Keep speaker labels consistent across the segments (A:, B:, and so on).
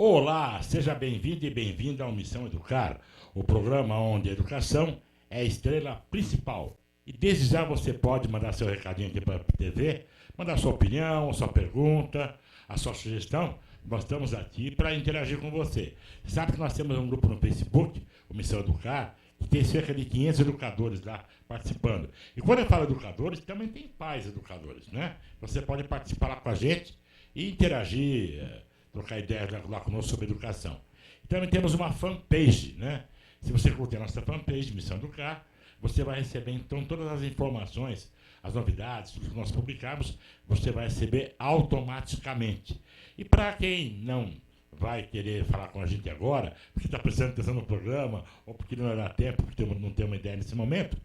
A: Olá, seja bem-vindo e bem-vinda ao Missão Educar, o programa onde a educação é a estrela principal. E desde já você pode mandar seu recadinho aqui para a TV, mandar sua opinião, sua pergunta, a sua sugestão. Nós estamos aqui para interagir com você. Você sabe que nós temos um grupo no Facebook, o Missão Educar, que tem cerca de 500 educadores lá participando. E quando eu falo educadores, também tem pais educadores, né? Você pode participar lá com a gente e interagir, trocar ideias lá conosco sobre educação. E também temos uma fanpage, né? Se você curtir a nossa fanpage, Missão Educar, você vai receber, então, todas as informações, as novidades, tudo que nós publicarmos, você vai receber automaticamente. E para quem não vai querer falar com a gente agora, porque está prestando atenção no programa, ou porque não dá tempo, porque não tem uma ideia nesse momento,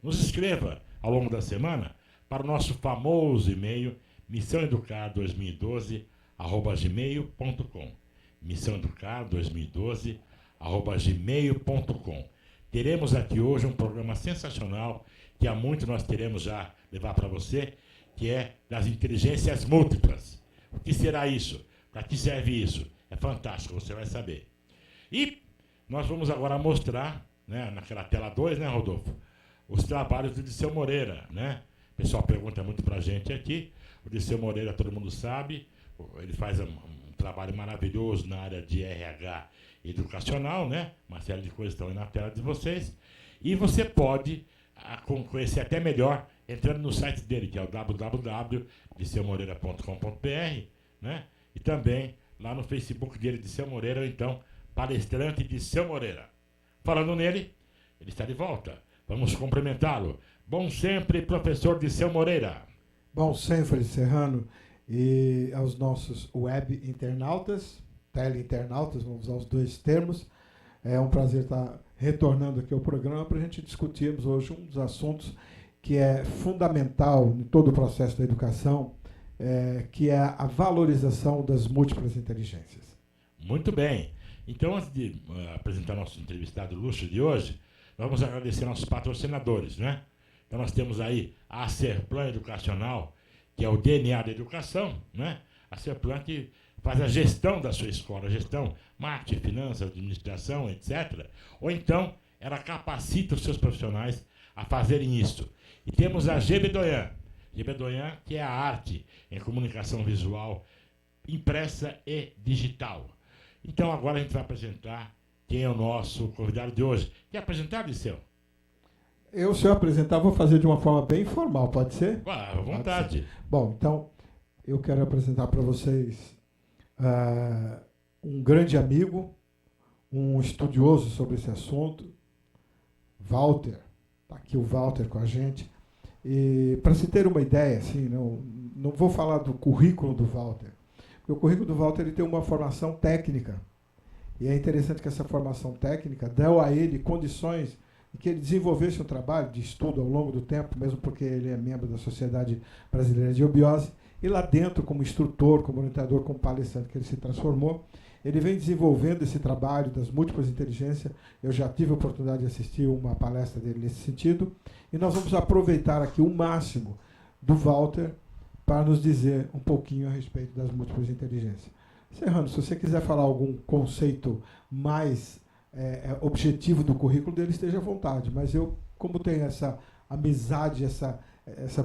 A: nos escreva ao longo da semana para o nosso famoso e-mail, missãoeducar2012@gmail.com. missãoeducar2012@gmail.com. Teremos aqui hoje um programa sensacional que há muito nós queremos já levar para você, que é das inteligências múltiplas. O que será isso? Para que serve isso? É fantástico, você vai saber. E nós vamos agora mostrar, né, naquela tela 2, né, Rodolfo, os trabalhos do Dirceu Moreira, né? O pessoal pergunta muito para a gente aqui. O Dirceu Moreira, todo mundo sabe, ele faz um trabalho maravilhoso na área de RH educacional, né? Uma série de coisas estão aí na tela de vocês. E você pode conhecer até melhor entrando no site dele, que é o www.dirceumoreira.com.br, né? E também lá no Facebook dele, Dirceu Moreira, ou então palestrante Dirceu Moreira. Falando nele, ele está de volta. Vamos cumprimentá-lo. Bom sempre, professor Dirceu Moreira.
B: Bom sempre, Serrano, e aos nossos web internautas, teleinternautas, vamos usar os dois termos. É um prazer estar retornando aqui ao programa para a gente discutirmos hoje um dos assuntos que é fundamental em todo o processo da educação, que é a valorização das múltiplas inteligências.
A: Muito bem. Então, antes de apresentar nosso entrevistado luxo de hoje, vamos agradecer nossos patrocinadores, né? Então, nós temos aí a Serplan Educacional, que é o DNA da educação, né? A Serplan que faz a gestão da sua escola, gestão, marketing, finanças, administração, etc. Ou então, ela capacita os seus profissionais a fazerem isso. E temos a GB Doyan, que é a arte em comunicação visual impressa e digital. Então, agora a gente vai apresentar quem é o nosso convidado de hoje. Quer apresentar, Dirceu?
B: Se eu apresentar, vou fazer de uma forma bem informal, pode ser?
A: À vontade.
B: Bom, então, eu quero apresentar para vocês um grande amigo, um estudioso sobre esse assunto, Walter. Está aqui o Walter com a gente. E para se ter uma ideia, assim, não vou falar do currículo do Walter, porque o currículo do Walter ele tem uma formação técnica. E é interessante que essa formação técnica deu a ele condições de que ele desenvolvesse um trabalho de estudo ao longo do tempo, mesmo porque ele é membro da Sociedade Brasileira de Eubiose, e lá dentro, como instrutor, como orientador, como palestrante que ele se transformou, ele vem desenvolvendo esse trabalho das múltiplas inteligências. Eu já tive a oportunidade de assistir uma palestra dele nesse sentido, e nós vamos aproveitar aqui o máximo do Walter para nos dizer um pouquinho a respeito das múltiplas inteligências. Serrano, se você quiser falar algum conceito mais objetivo do currículo dele, esteja à vontade. Mas eu, como tenho essa amizade, essa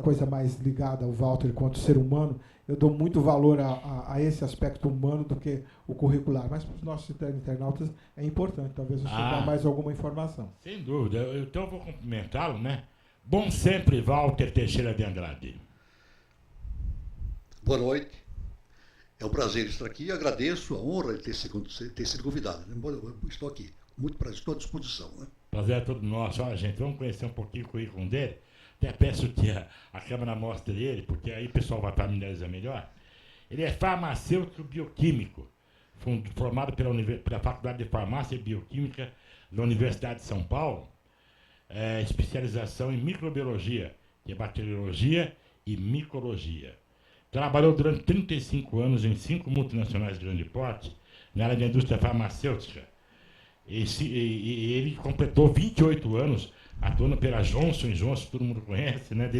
B: coisa mais ligada ao Walter quanto ser humano, eu dou muito valor a esse aspecto humano do que o curricular. Mas para os nossos internautas é importante. Talvez você dê mais alguma informação.
A: Sem dúvida. Então eu vou cumprimentá-lo, né? Bom sempre, Walter Teixeira de Andrade.
C: Boa noite. É um prazer estar aqui e agradeço a honra de ter sido convidado. Estou aqui, muito prazer, estou à disposição. Né?
A: Prazer é todo nosso. Olha, gente, vamos conhecer um pouquinho o currículo dele. Até peço que a câmera mostre ele, porque aí o pessoal vai familiarizar melhor. Ele é farmacêutico bioquímico, formado pela Faculdade de Farmácia e Bioquímica da Universidade de São Paulo, especialização em microbiologia, que é bacteriologia e micologia. Trabalhou durante 35 anos em 5 multinacionais de grande porte, na área da indústria farmacêutica. E ele completou 28 anos atuando pela Johnson & Johnson, todo mundo conhece, né?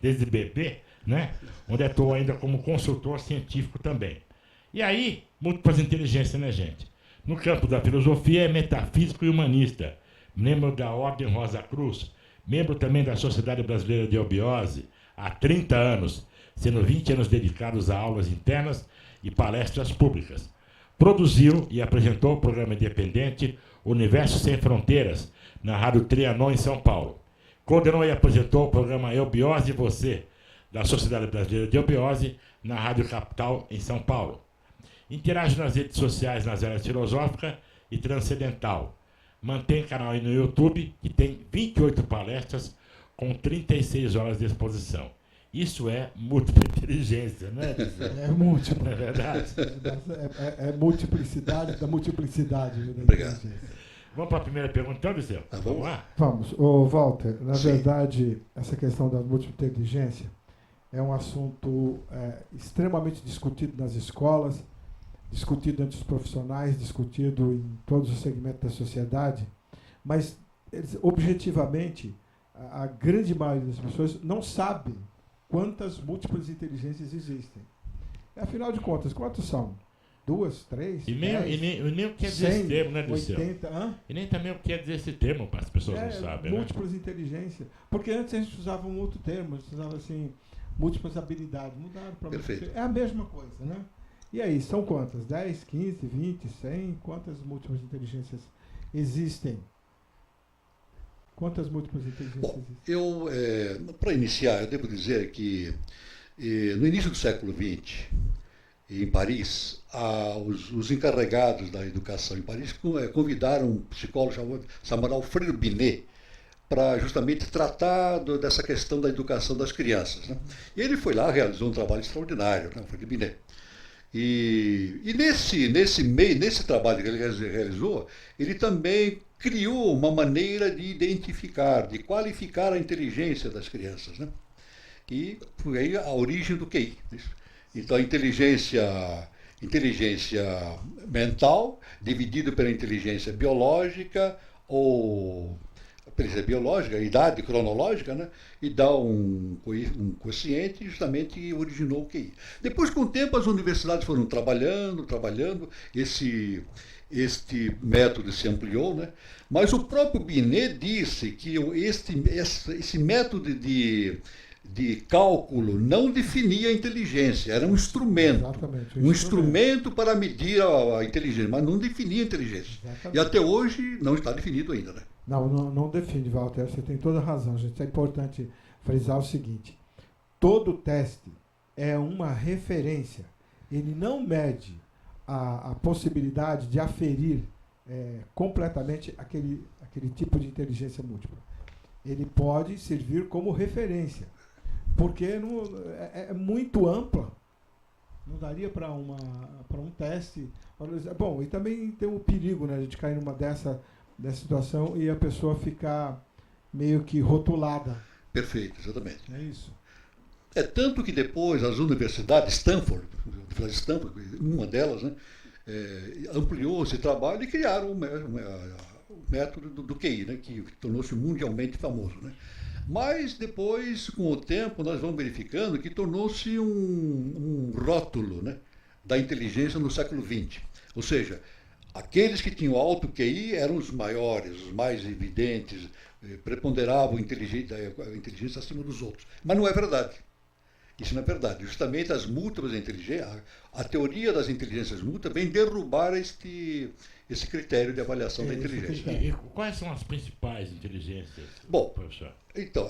A: desde bebê, né? Onde atuou ainda como consultor científico também. E aí, múltiplas inteligências, né, gente? No campo da filosofia é metafísico e humanista, membro da Ordem Rosa Cruz, membro também da Sociedade Brasileira de Eubiose, há 30 anos, sendo 20 anos dedicados a aulas internas e palestras públicas. Produziu e apresentou o programa independente Universo Sem Fronteiras, na Rádio Trianon, em São Paulo. Coordenou e apresentou o programa Eubiose e Você, da Sociedade Brasileira de Eubiose, na Rádio Capital, em São Paulo. Interage nas redes sociais nas áreas filosófica e transcendental. Mantém canal aí no YouTube, que tem 28 palestras com 36 horas de exposição. Isso é múltipla inteligência, né, Dirceu?
B: É múltipla.
A: Não é verdade?
B: É multiplicidade da multiplicidade. Da
C: Obrigado.
B: inteligência.
A: Vamos para a primeira pergunta, então, Dirceu? Vamos lá?
B: Vamos. Ô, Walter, na
C: Sim.
B: verdade, essa questão da múltipla inteligência é um assunto extremamente discutido nas escolas, discutido entre os profissionais, discutido em todos os segmentos da sociedade, mas, objetivamente, a grande maioria das pessoas não sabe quantas múltiplas inteligências existem. Afinal de contas, quantos são? 2, 3,
A: E nem o que quer dizer
B: 100,
A: esse termo, né, Dirceu?
B: 80,
A: E nem também o que quer dizer esse termo, para as pessoas não sabem, né?
B: múltiplas inteligências. Porque antes a gente usava um outro termo, a gente usava assim, múltiplas habilidades. Mudaram para
C: Perfeito.
B: É a mesma coisa, né? E aí, são quantas? 10, 15, 20, 100? Quantas múltiplas inteligências existem? Quantas múltiplas inteligências
C: Bom,
B: existem?
C: para iniciar, eu devo dizer que no início do século XX, em Paris, os encarregados da educação em Paris convidaram um psicólogo chamado Alfredo Binet para justamente tratar dessa questão da educação das crianças, né? E ele foi lá, realizou um trabalho extraordinário, né, Alfredo Binet. E nesse trabalho que ele realizou, ele também criou uma maneira de identificar, de qualificar a inteligência das crianças, né? E foi aí a origem do QI. Então, a inteligência mental, dividida pela inteligência biológica, ou a idade cronológica, né? E dá um quociente justamente que originou o QI. Depois, com o tempo, as universidades foram trabalhando, este método se ampliou, né? Mas o próprio Binet disse que esse método de cálculo não definia a inteligência, era um instrumento.
B: Exatamente,
C: Um instrumento para medir a inteligência, mas não definia a inteligência.
B: Exatamente.
C: E até hoje não está definido ainda, né?
B: Não define, Walter, você tem toda a razão, gente. É importante frisar o seguinte: todo teste é uma referência. Ele não mede a possibilidade de aferir completamente aquele tipo de inteligência múltipla. Ele pode servir como referência, porque é muito ampla. Não daria para um teste. Bom, e também tem o perigo, né, de cair numa dessa situação e a pessoa ficar meio que rotulada.
C: Perfeito, exatamente.
B: É isso.
C: É tanto que depois as universidades, Stanford, uma delas, né, ampliou esse trabalho e criaram o método do QI, né, que tornou-se mundialmente famoso, né? Mas depois, com o tempo, nós vamos verificando que tornou-se um rótulo, né, da inteligência no século XX. Ou seja, aqueles que tinham alto QI eram os maiores, os mais evidentes, preponderavam a inteligência acima dos outros. Mas não é verdade. Isso não é verdade. Justamente as múltiplas inteligências, a teoria das inteligências múltiplas vem derrubar esse critério de avaliação da inteligência.
A: E quais são as principais inteligências,
C: Bom,
A: professor?
C: Então,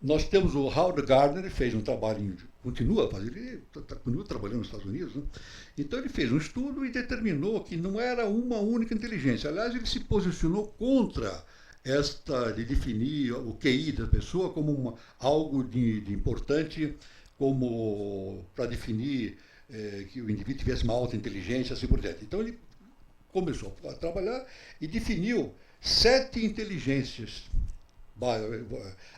C: nós temos o Howard Gardner, ele fez um trabalho, continua trabalhando nos Estados Unidos, né? Então ele fez um estudo e determinou que não era uma única inteligência. Aliás, ele se posicionou contra de definir o QI da pessoa como algo de importante, como para definir que o indivíduo tivesse uma alta inteligência, assim por diante. Então ele começou a trabalhar e definiu 7 inteligências: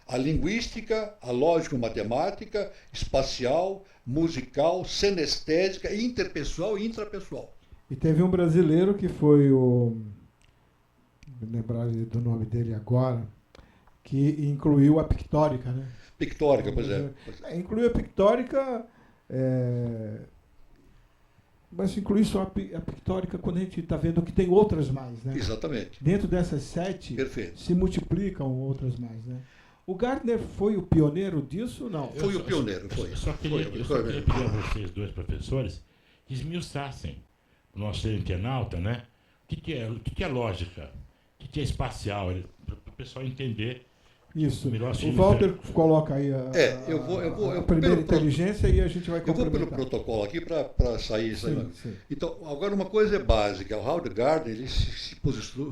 C: a linguística, a lógico-matemática, espacial, musical, senestésica, interpessoal e intrapessoal.
B: E teve um brasileiro que foi me lembrar do nome dele agora, que incluiu a pictórica, né?
C: Pictórica, pois é.
B: Incluiu a pictórica, mas inclui só a pictórica quando a gente está vendo que tem outras mais, né?
C: Exatamente.
B: Dentro dessas 7,
C: Perfeito.
B: se multiplicam outras mais, né? O Gardner foi o pioneiro disso ou não?
C: Foi o pioneiro, foi.
A: Eu só queria pedir a vocês, dois professores, que esmiuçassem o nosso internauta, né? O que é lógica? O que é espacial? Para o pessoal entender.
B: Isso. O Walter coloca aí a primeira inteligência e a gente vai complementar.
C: Eu vou pelo protocolo aqui para sair isso aí. Sim. Então, agora uma coisa é básica. O Howard Gardner ele se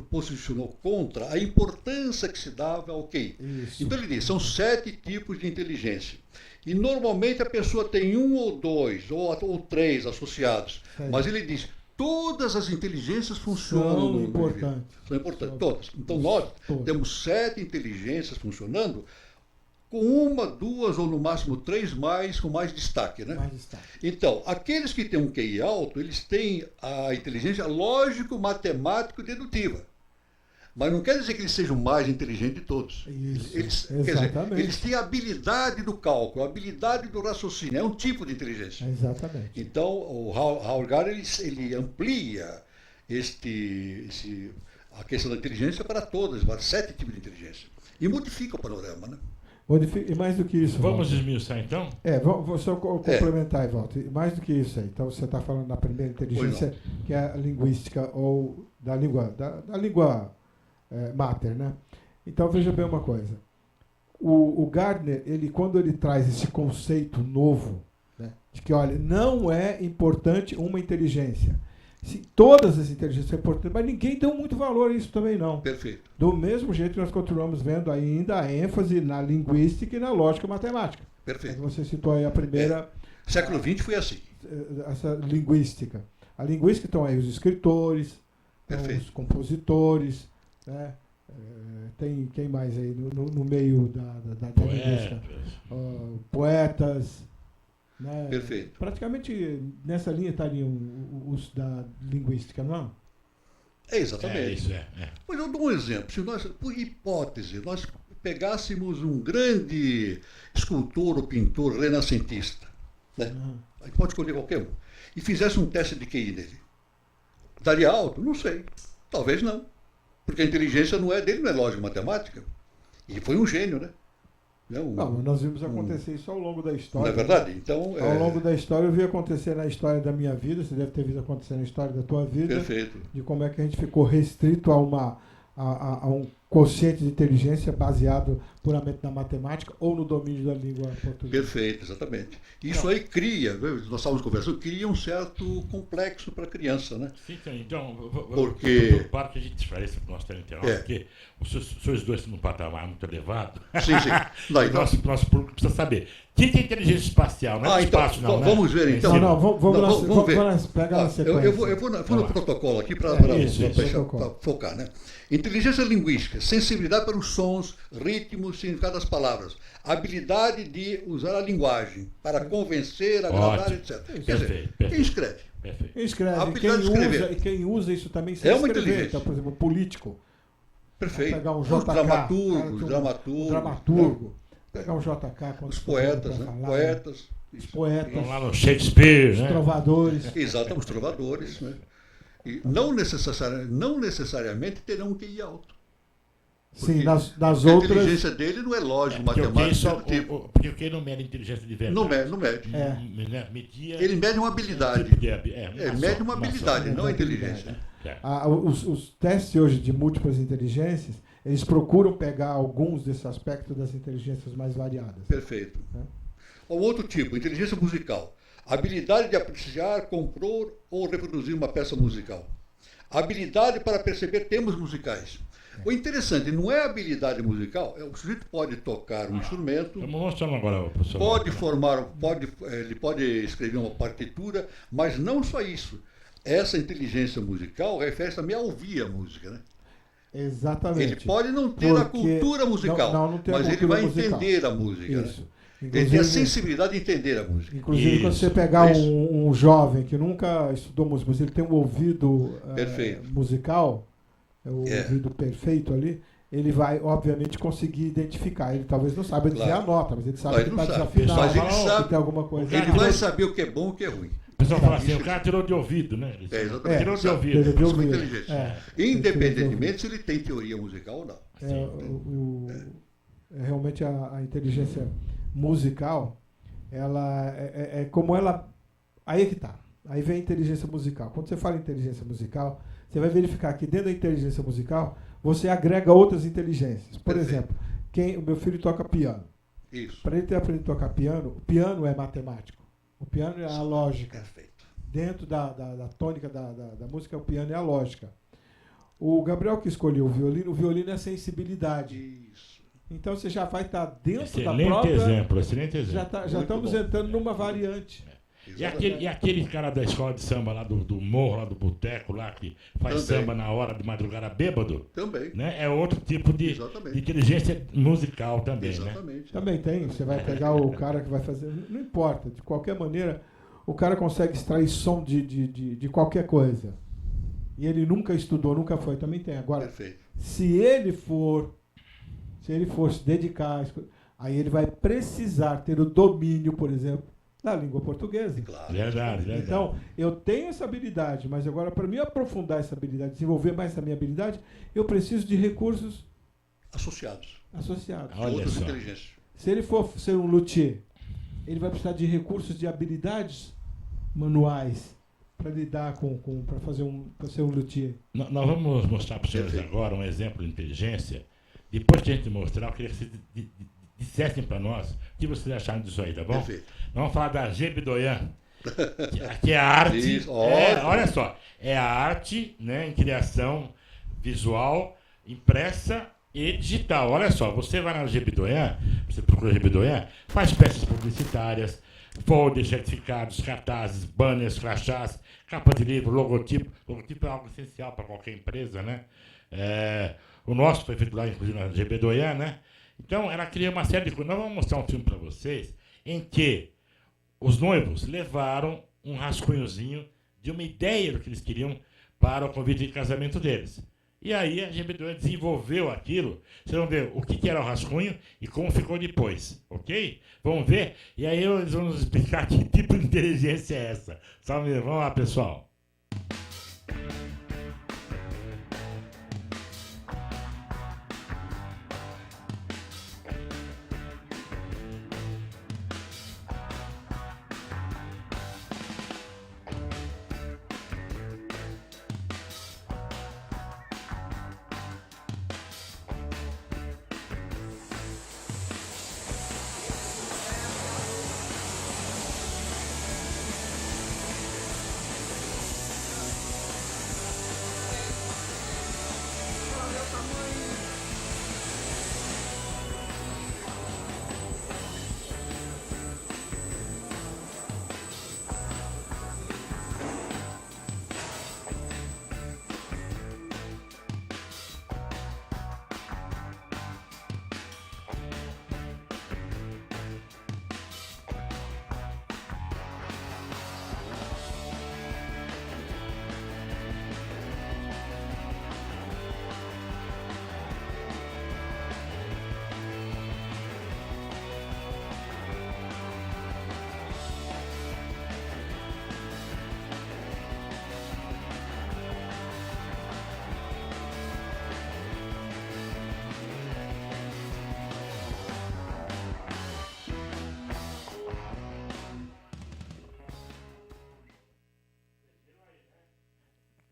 C: posicionou contra a importância que se dava ao QI. Isso. Então ele diz, são 7 tipos de inteligência. E normalmente a pessoa tem 1 ou 2 ou 3 associados. Mas ele diz, todas as inteligências funcionam.
B: São importantes.
C: São importantes, todas. Então nós temos 7 inteligências funcionando, com 1, 2 ou no máximo 3 mais, com mais destaque, né?
B: Mais destaque.
C: Então, aqueles que têm um QI alto, eles têm a inteligência lógico-matemático-dedutiva. Mas não quer dizer que eles sejam mais inteligentes de todos.
B: Isso,
C: eles têm a habilidade do cálculo, a habilidade do raciocínio. É um tipo de inteligência.
B: Exatamente.
C: Então, o Howard Gardner ele amplia a questão da inteligência para todas, para 7 tipos de inteligência. E modifica o panorama, né?
B: E mais do que isso.
A: Vamos esmiuçar então?
B: Vou só complementar, Walter. Mais do que isso aí. Então você está falando da primeira inteligência, que é a linguística ou da língua mater, né? Então veja bem uma coisa. O Gardner, quando ele traz esse conceito novo, né, de que, olha, não é importante uma inteligência. Todas as inteligências são importantes, mas ninguém deu muito valor a isso também, não.
C: Perfeito.
B: Do mesmo jeito que nós continuamos vendo ainda a ênfase na linguística e na lógica matemática.
C: Perfeito.
B: Você citou aí a primeira...
C: Século XX foi assim.
B: Essa linguística. A linguística estão aí os escritores, os compositores, né? Tem quem mais aí no meio da linguística? Poetas. Né?
C: Perfeito.
B: Praticamente nessa linha estariam os da linguística, não
C: é? Exatamente.
A: Isso.
C: Mas eu dou um exemplo. Se nós, por hipótese, nós pegássemos um grande escultor ou pintor renascentista, né? A gente pode escolher qualquer um, e fizesse um teste de QI nele, daria alto? Não sei. Talvez não. Porque a inteligência não é dele, não é lógica matemática. E foi um gênio, né?
B: Não, nós vimos acontecer isso ao longo da história.
C: Não é verdade? Então,
B: ao longo da história, eu vi acontecer na história da minha vida, você deve ter visto acontecer na história da tua vida.
C: Perfeito.
B: De como é que a gente ficou restrito a um quociente de inteligência baseado puramente na matemática ou no domínio da língua portuguesa.
C: Perfeito, exatamente. Isso aí cria, nós estávamos conversando, cria um certo complexo para a criança, né?
A: Sim, então,
C: porque...
A: para que a gente esclareça para o nosso internauta, porque os seus dois estão num patamar muito elevado.
C: Sim. Não, então...
A: nosso público precisa saber. O que é inteligência espacial? Não é espaço,
C: então,
A: não,
C: vamos ver, então.
B: Vamos ver. Pegar na sequência.
C: Eu vou no protocolo aqui para focar, né? Inteligência linguística, sensibilidade para os sons, ritmos, significado das palavras, habilidade de usar a linguagem para convencer, agradar, etc. Quer dizer, quem escreve?
B: Quem escreve, quem usa isso também sem
C: uma inteligência.
B: Então, por exemplo, político.
C: Perfeito.
B: Pegar um
C: os
B: JK,
C: dramaturgo.
B: Pegar um JK.
C: Os poetas, né? Poetas.
B: Os poetas.
A: Vão lá no Shakespeare, né?
B: Os trovadores.
C: Exato, os trovadores, né? E não necessariamente terão um QI alto.
B: Sim, nas outras...
C: A inteligência dele não é lógico, matemática do tipo.
A: Porque o QI não mede inteligência de verdade.
C: Não mede. Ele mede uma habilidade. Ele mede uma habilidade, não a inteligência.
B: Os testes hoje de múltiplas inteligências, eles procuram pegar alguns desses aspectos das inteligências mais variadas.
C: Perfeito. Um outro tipo, inteligência musical. Habilidade de apreciar, compor ou reproduzir uma peça musical. Habilidade para perceber temas musicais. O interessante não é a habilidade musical, o sujeito pode tocar um instrumento,
A: estamos mostrando agora, professor.
C: Ele pode escrever uma partitura, mas não só isso. Essa inteligência musical refere também a ouvir a música, né?
B: Exatamente.
C: Ele pode não ter a cultura musical, mas ele vai entender a música. Isso. Né? Ele tem a sensibilidade de entender a música.
B: Inclusive, quando você pegar um jovem que nunca estudou música, mas ele tem um ouvido musical, ouvido perfeito ali, ele vai, obviamente, conseguir identificar. Ele talvez não saiba dizer
C: Claro.
B: a nota, mas ele sabe
C: Mas
B: que
C: ele
B: está
C: não sabe.
B: desafinado,
C: Mas ele sabe.
B: que tem alguma coisa.
C: Ele vai saber o que é bom e o que é ruim.
A: O pessoal fala assim,
C: Isso.
A: o cara tirou de ouvido, né?
C: Exatamente.
A: Tirou de
C: Sabe.
A: ouvido.
B: Ele deu
C: Isso é uma
B: ouvido.
C: inteligência.
B: É.
C: Independentemente se ele tem teoria musical ou não.
B: Realmente a inteligência musical, ela é como ela... Aí é que está. Aí vem a inteligência musical. Quando você fala em inteligência musical, você vai verificar que dentro da inteligência musical, você agrega outras inteligências. Por
C: Perfeito.
B: exemplo, o meu filho toca piano.
C: Isso.
B: Para ele ter aprendido a tocar piano, o piano é matemático. O piano é a lógica.
C: Perfeito.
B: Dentro da tônica da música, o piano é a lógica. O Gabriel que escolheu o violino é sensibilidade.
C: Isso.
B: Então você já vai estar dentro da
A: Excelente
B: própria...
A: exemplo, excelente exemplo.
B: Já
C: Muito
B: estamos
C: bom.
B: entrando numa variante.
C: Exatamente.
A: E aquele cara da escola de samba lá do morro, lá do boteco, lá que faz
C: Também.
A: samba na hora de madrugada bêbado,
C: Também.
A: né? É outro tipo de
C: Exatamente.
A: inteligência musical também, né?
C: Exatamente.
B: Também tem. Você vai pegar o cara que vai fazer... Não importa. De qualquer maneira, o cara consegue extrair som de qualquer coisa. E ele nunca estudou, nunca foi. Também tem. Agora,
C: Perfeito.
B: se ele for se dedicar, aí ele vai precisar ter o domínio, por exemplo, da língua portuguesa.
C: Claro.
A: Verdade.
B: Então, eu tenho essa habilidade, mas agora, para me aprofundar essa habilidade, desenvolver mais essa minha habilidade, eu preciso de recursos
C: Associados.
B: associados.
A: Olha
C: Outras
A: só.
C: inteligências.
B: Se ele for ser um luthier, ele vai precisar de recursos de habilidades manuais para lidar para ser um luthier.
A: Nós vamos mostrar para os senhores
C: Perfeito.
A: agora um exemplo de inteligência. Depois que a gente mostrar, eu queria que vocês dissessem para nós o que vocês acharam disso aí, tá bom?
C: Perfeito.
A: Vamos falar da Gebidoyan, que é a arte.
C: Isso, ótimo.
A: Olha só, é a arte, né, em criação visual, impressa e digital. Olha só, você vai na Gebidoyan, você procura Gebidoyan, faz peças publicitárias, folders, certificados, cartazes, banners, crachás, capa de livro, logotipo. Logotipo é algo essencial para qualquer empresa, né? O nosso foi feito lá, inclusive, na Gebidoyan, né? Então, ela cria uma série de coisas. Nós vamos mostrar um filme para vocês em que os noivos levaram um rascunhozinho de uma ideia do que eles queriam para o convite de casamento deles. E aí a Gebidoyan desenvolveu aquilo. Vocês vão ver o que era o rascunho e como ficou depois, ok? Vamos ver? E aí eles vão nos explicar que tipo de inteligência é essa. Vamos lá, pessoal.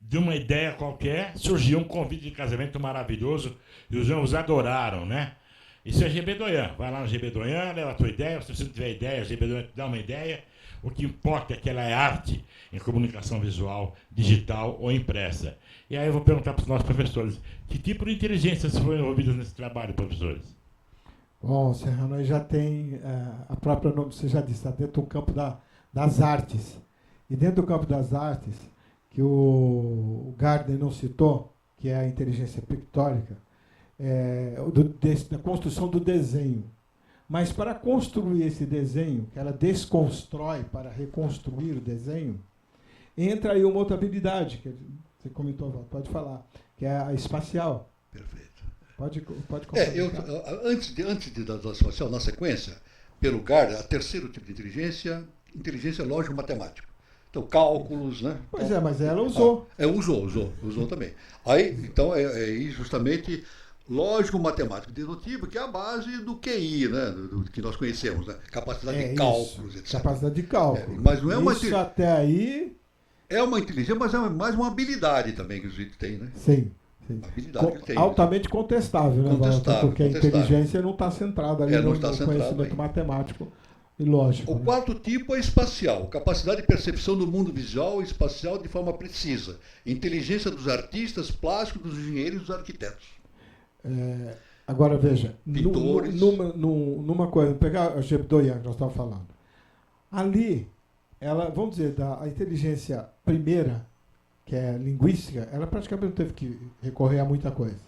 A: De uma ideia qualquer, surgiu um convite de casamento maravilhoso e os noivos adoraram, né? Isso é Gebidoyan. Vai lá no Gebidoyan, leva a tua ideia. Se você não tiver ideia, a Gebidoyan te dá uma ideia. O que importa é que ela é arte em comunicação visual, digital ou impressa. E aí eu vou perguntar para os nossos professores, que tipo de inteligências foram envolvidas nesse trabalho, professores?
B: Bom, Serrano, aí já tem a própria nome, você já disse, está dentro do campo das artes. E dentro do campo das artes, que o Gardner não citou, que é a inteligência pictórica, da construção do desenho. Mas para construir esse desenho, que ela desconstrói para reconstruir o desenho, entra aí uma outra habilidade, que você comentou, pode falar, que é a espacial.
C: Perfeito.
B: Pode
C: antes da espacial, na sequência, pelo Gardner, a terceiro tipo de inteligência lógico-matemática. Então, cálculos, né?
B: Pois mas ela usou.
C: Usou também. Aí, então, justamente lógico-matemático dedutivo, que é a base do QI, né? Do que nós conhecemos, né? Capacidade de cálculos, etc.
B: Capacidade de cálculo.
C: Mas não é uma
B: isso até aí...
C: É uma inteligência, mas é mais uma habilidade também que o sujeito tem, né?
B: Sim.
C: Uma habilidade que ele tem.
B: Altamente contestável, né? Porque a inteligência não está centrada ali no conhecimento matemático e lógico.
C: O quarto tipo é espacial, capacidade de percepção do mundo visual e espacial de forma precisa. Inteligência dos artistas, plásticos, dos engenheiros e dos arquitetos.
B: Agora veja,
C: pintores.
B: numa coisa, pegar a Gebdoyan que nós estávamos falando. Ali, vamos dizer, a inteligência primeira, que é linguística, ela praticamente não teve que recorrer a muita coisa.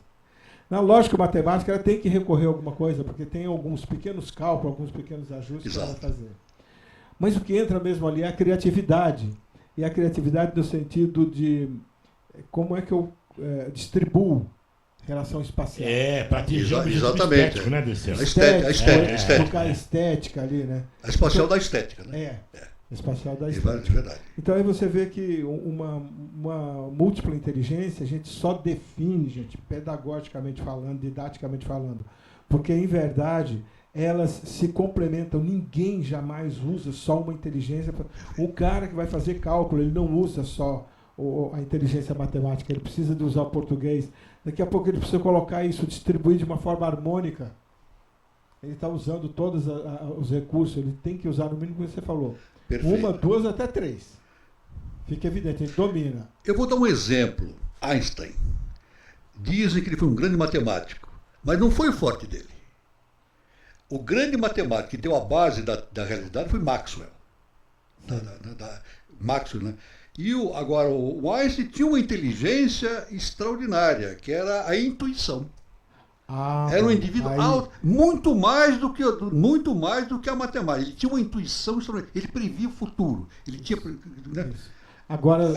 B: Na lógica matemática, ela tem que recorrer a alguma coisa, porque tem alguns pequenos cálculos, alguns pequenos ajustes para ela fazer. Mas o que entra mesmo ali é a criatividade. E a criatividade no sentido de como é que eu distribuo relação espacial.
A: Para atingir o
C: exatamente,
A: estético, né, Dirceu?
C: A
B: estética ali, né?
C: A espacial da estética, né?
B: Espacial da estética.
C: Verdade.
B: Então aí você vê que uma múltipla inteligência a gente só define, gente, pedagogicamente falando, didaticamente falando, porque em verdade elas se complementam. Ninguém jamais usa só uma inteligência. O cara que vai fazer cálculo, ele não usa só a inteligência matemática, ele precisa de usar o português. Daqui a pouco ele precisa colocar isso, distribuir de uma forma harmônica. Ele está usando todos os recursos, ele tem que usar no mínimo que você falou.
C: Perfeito.
B: 1, 2, até 3. Fica evidente, ele domina.
C: Eu vou dar um exemplo. Einstein. Dizem que ele foi um grande matemático, mas não foi o forte dele. O grande matemático que deu a base da realidade foi Maxwell. Maxwell, né? Agora, o Einstein tinha uma inteligência extraordinária, que era a intuição. Era um indivíduo muito mais do que a matemática. Ele tinha uma intuição extraordinária. Ele previa o futuro. Ele tinha... Né?
B: Agora,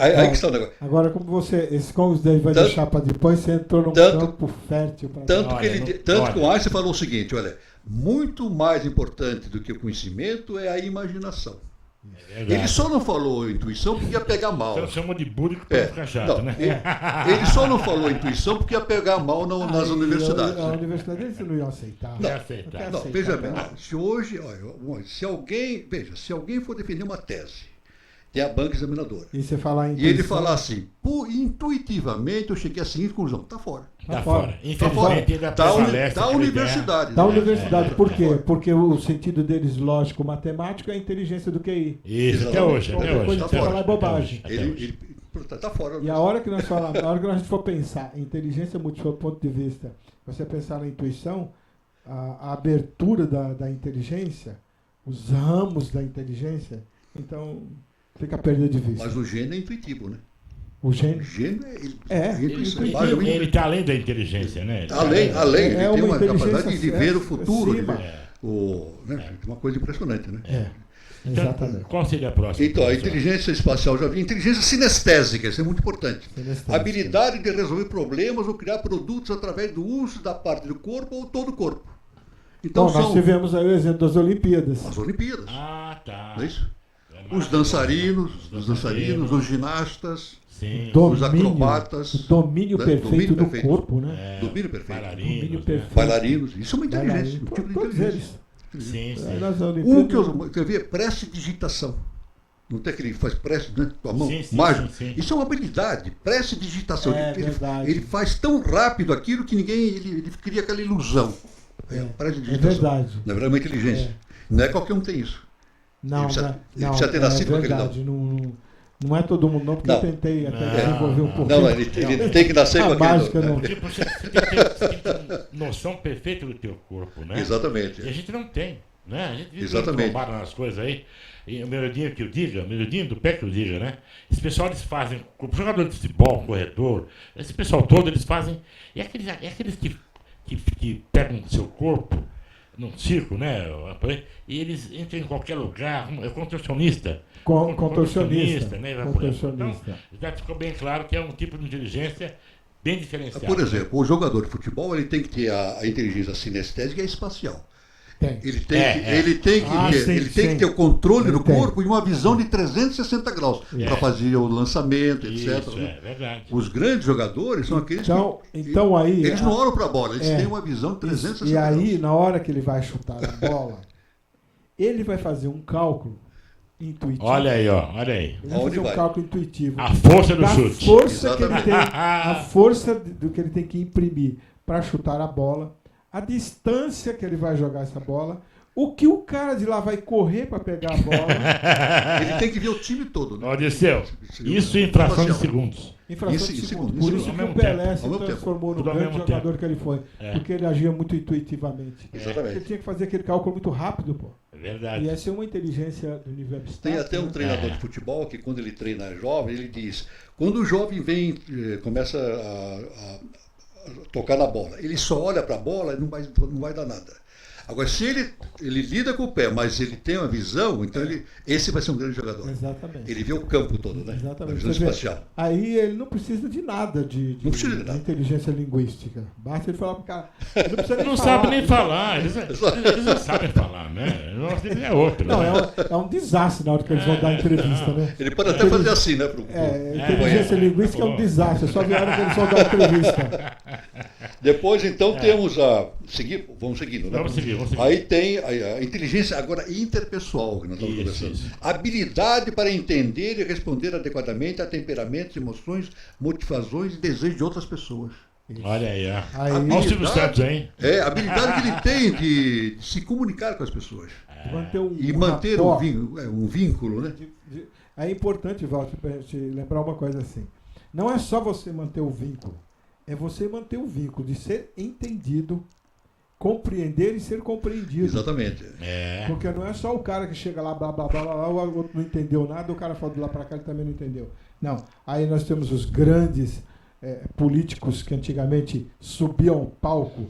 B: como o David vai deixar para depois, você entrou num campo fértil.
C: Tanto que o Einstein falou o seguinte, olha, muito mais importante do que o conhecimento é a imaginação. Ele só não falou intuição porque ia pegar mal.
A: Então chama de burro para ficar chato, né?
C: Ele só não falou intuição porque ia pegar mal nas universidades.
B: Na universidade eles não iam aceitar.
C: Não, veja bem, se alguém for defender uma tese, tem a banca examinadora.
B: E você falar
C: e ele falar assim, intuitivamente eu cheguei à seguinte conclusão, está fora.
A: Está fora. Infelizmente ainda prevalece
C: da universidade.
B: Da universidade. Por quê? Porque o sentido deles lógico-matemático é a inteligência do QI.
A: Isso, até hoje.
B: Coisa que falar é bobagem.
C: Ele está fora.
B: E a hora que nós falamos, a hora que a gente for pensar em inteligência múltipla do ponto de vista, você pensar na intuição, a abertura da inteligência, os ramos da inteligência, então fica perdido de vista.
C: Mas o gênio é intuitivo, né?
B: O gênio
A: ele está além da inteligência, né?
C: Além, ele tem uma capacidade de ver o futuro, uma coisa impressionante, né?
B: Exatamente.
A: Então, qual seria a próxima?
C: Então, a inteligência espacial, já vi, inteligência sinestésica, isso é muito importante. Habilidade de resolver problemas ou criar produtos através do uso da parte do corpo ou todo o corpo.
B: Então, nós tivemos aí o exemplo das Olimpíadas.
C: As Olimpíadas.
A: Tá.
C: Não é isso? Os dançarinos, os ginastas, os acrobatas.
B: O domínio perfeito do corpo, né?
C: Domínio perfeito.
A: Bailarinos.
C: Isso é uma inteligência. Um tipo de inteligência.
A: Sim.
C: Um que eu quer ver é prestidigitação. Não tem aquele que faz preste, né? Com a mão, mágico. Isso é uma habilidade, prestidigitação. Ele faz tão rápido aquilo que ele cria aquela ilusão.
B: Verdade.
C: Na verdade, é uma inteligência. Não é qualquer um tem isso.
B: Não,
C: ele precisa ter nascido com aquele
B: não. Não é todo mundo, não, porque eu tentei até desenvolver um pouco.
C: Não, ele tem que nascer com aquele.
B: Mágica, não.
A: Tipo, você tem que ter noção perfeita do teu corpo, né?
C: Exatamente.
A: E a gente não tem, né? A gente vive trombado nas coisas aí. E o melodinho que eu diga, o melodinho do pé que eu diga, né? Esse pessoal, eles fazem, como jogador de futebol, corredor, esse pessoal todo, eles fazem. E aqueles que pegam o seu corpo num circo, né? E eles entram em qualquer lugar, é contorcionista.
B: Contorcionista, né?
A: Então, já ficou bem claro que é um tipo de inteligência bem diferenciado.
C: Por exemplo, o jogador de futebol ele tem que ter a inteligência sinestésica e espacial.
B: Tem.
C: Ele tem que ter o controle do corpo e uma visão de 360 graus para fazer o lançamento, etc.
A: Isso, é verdade.
C: Os grandes jogadores são aqueles
B: então aí,
C: eles não olham para a bola, eles têm uma visão de 360
B: e aí,
C: graus.
B: na hora que ele vai chutar a bola, ele vai fazer um cálculo intuitivo.
A: Olha aí, ó, olha aí.
B: Ele vai fazer um cálculo intuitivo.
A: A força do chute.
B: Força que ele tem, a força do que ele tem que imprimir para chutar a bola, a distância que ele vai jogar essa bola, o que o cara de lá vai correr para pegar a bola.
C: Ele tem que ver o time todo. Né?
A: Odisseu, isso em fração de segundos.
B: Em fração de segundos. Por isso que o Pelé se transformou no grande jogador que ele foi. Porque ele agia muito intuitivamente.
C: Exatamente.
B: Ele tinha que fazer aquele cálculo muito rápido, pô.
A: É verdade.
B: E essa é uma inteligência do nível abstrato.
C: Tem até um treinador de futebol que, quando ele treina jovem, ele diz: quando o jovem começa a tocar na bola, ele só olha para a bola e não vai dar nada. Agora, se ele lida com o pé, mas ele tem uma visão, então esse vai ser um grande jogador.
B: Exatamente.
C: Ele vê o campo todo, né?
B: Exatamente.
C: A visão espacial.
B: Aí ele não precisa de nada de inteligência linguística. Basta ele falar para o cara. Ele não precisa nem
A: não
B: falar.
A: Sabe nem falar. Eles não sabem falar, né? O nosso é outro.
B: Não,
A: né?
B: é um desastre na hora que eles vão dar entrevista, né?
C: Ele pode até fazer assim, né?
B: Inteligência linguística é um desastre. Só ver a hora que eles vão dar entrevista.
C: Depois, então, temos vamos seguindo, né?
A: Vamos seguir.
C: Aí tem a inteligência agora interpessoal, que nós estamos conversando. Habilidade para entender e responder adequadamente a temperamentos, emoções, motivações e desejos de outras pessoas.
A: Isso. Olha aí, ó.
B: Olha
A: o Silvio Santos, hein?
C: A habilidade que ele tem de se comunicar com as pessoas. Manter um vínculo, né?
B: É importante, Walter, para a gente lembrar uma coisa assim. Não é só você manter o vínculo. É você manter o vínculo de ser entendido, compreender e ser compreendido.
C: Exatamente.
B: Porque não é só o cara que chega lá, blá, blá, blá, blá, o outro não entendeu nada, o cara fala de lá para cá, ele também não entendeu. Não. Aí nós temos os grandes políticos que antigamente subiam ao palco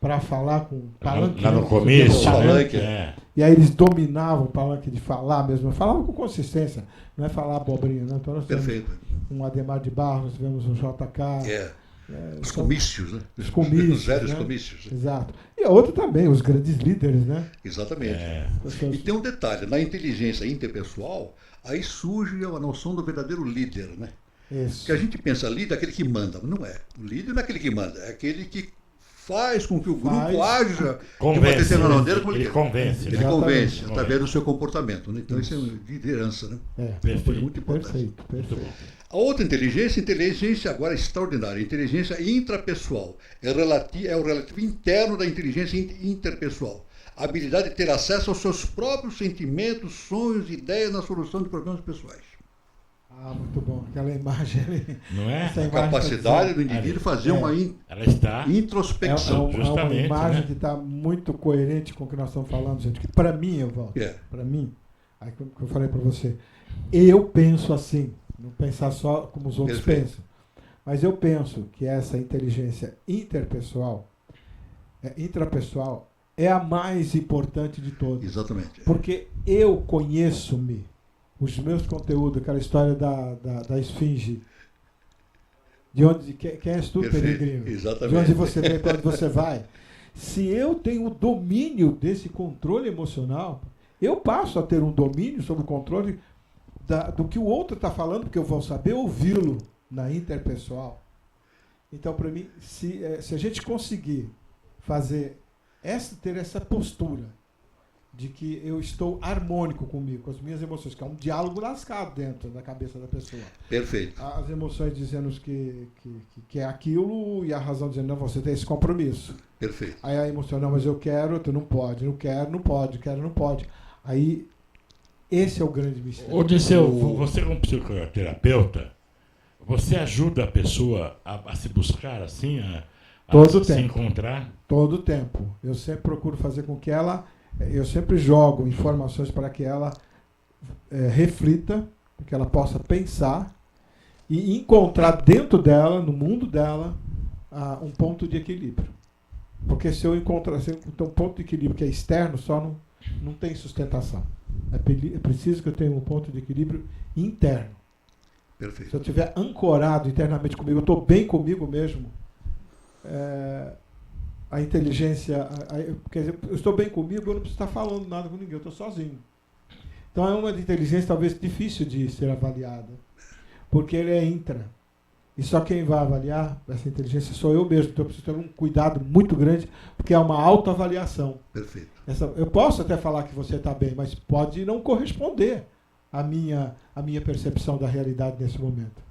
B: para falar com palanque.
A: Lá no começo,
B: palanque, e aí eles dominavam o palanque de falar mesmo. Falavam com consistência, não é falar abobrinha, não. Então nós
C: Perfeito.
B: Um Ademar de Barros, nós tivemos um JK.
C: Os comícios, né?
B: Os comícios.
C: Os velhos
B: né?
C: comícios.
B: Exato. E a outra também, os grandes líderes, né?
C: Exatamente. E tem um detalhe, na inteligência interpessoal, aí surge a noção do verdadeiro líder, né?
B: Isso.
C: Que a gente pensa líder é aquele que manda, mas não é. O líder não é aquele que manda, é aquele que faz com que o grupo haja de uma determinada maneira como ele
A: convence.
C: Ele convence através do seu comportamento. Né? Então isso é liderança, né?
A: Perfeito.
C: Muito importante.
B: Perfeito.
C: A outra inteligência agora extraordinária, inteligência intrapessoal. É o relativo interno da inteligência interpessoal. A habilidade de ter acesso aos seus próprios sentimentos, sonhos e ideias na solução de problemas pessoais.
B: Muito bom. Aquela imagem ali.
A: Não é?
C: A capacidade do indivíduo fazer uma introspecção.
B: É uma imagem que está muito coerente com o que nós estamos falando, gente. Que para mim, para mim, aí que eu falei para você, eu penso assim, não pensar só como os outros pensam, mas eu penso que essa inteligência intrapessoal é a mais importante de todas.
C: Exatamente.
B: Porque eu conheço-me. Os meus conteúdos, aquela história da esfinge. De onde, quem és tu, peregrino?
C: Exatamente.
B: De onde você vem, para onde você vai. Se eu tenho o domínio desse controle emocional, eu passo a ter um domínio sobre o controle do que o outro está falando, porque eu vou saber ouvi-lo na interpessoal. Então, para mim, se a gente conseguir ter essa postura de que eu estou harmônico comigo, com as minhas emoções, que é um diálogo lascado dentro da cabeça da pessoa.
C: Perfeito.
B: As emoções dizendo que é aquilo e a razão dizendo, não, você tem esse compromisso.
C: Perfeito.
B: Aí a emoção, não, mas eu quero, tu não pode, não quero, não pode, quero, não pode. Aí, esse é o grande mistério.
A: Odisseu, você como psicoterapeuta, você ajuda a pessoa a se buscar assim, a se encontrar?
B: Todo o tempo. Eu sempre procuro fazer com que eu sempre jogo informações para que ela reflita, para que ela possa pensar e encontrar dentro dela, no mundo dela, um ponto de equilíbrio. Porque se eu encontrar um ponto de equilíbrio que é externo, só não tem sustentação. É preciso que eu tenha um ponto de equilíbrio interno.
C: Perfeito.
B: Se eu estiver ancorado internamente comigo, eu estou bem comigo mesmo, a inteligência... quer dizer, eu estou bem comigo, eu não preciso estar falando nada com ninguém, eu estou sozinho. Então é uma inteligência talvez difícil de ser avaliada, porque ele é intra. E só quem vai avaliar essa inteligência sou eu mesmo. Então eu preciso ter um cuidado muito grande, porque é uma autoavaliação.
C: Perfeito.
B: Eu posso até falar que você está bem, mas pode não corresponder à minha percepção da realidade nesse momento.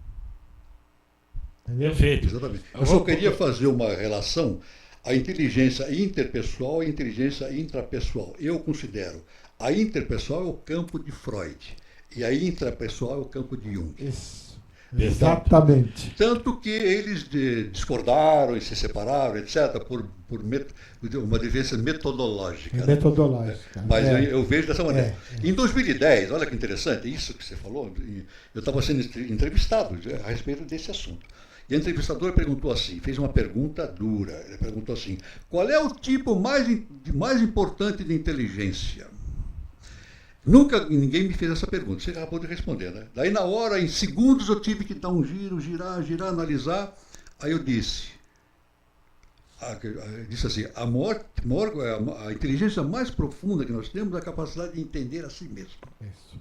B: Entendeu?
A: Perfeito.
C: Exatamente. Eu só queria fazer uma relação, a inteligência interpessoal e a inteligência intrapessoal. Eu considero a interpessoal é o campo de Freud e a intrapessoal é o campo de Jung.
B: Isso. Exatamente.
C: Tanto que eles discordaram e se separaram, etc., por uma diferença metodológica.
B: Metodológica.
C: Mas eu vejo dessa maneira. Em 2010, olha que interessante, isso que você falou, eu estava sendo entrevistado a respeito desse assunto. E a entrevistadora perguntou assim, fez uma pergunta dura, ele perguntou assim, qual é o tipo mais importante de inteligência? Nunca ninguém me fez essa pergunta, você acabou de responder, né? Daí na hora, em segundos, eu tive que dar um giro, girar, analisar. Aí eu disse assim, a inteligência mais profunda que nós temos é a capacidade de entender a si mesmo.
B: Isso.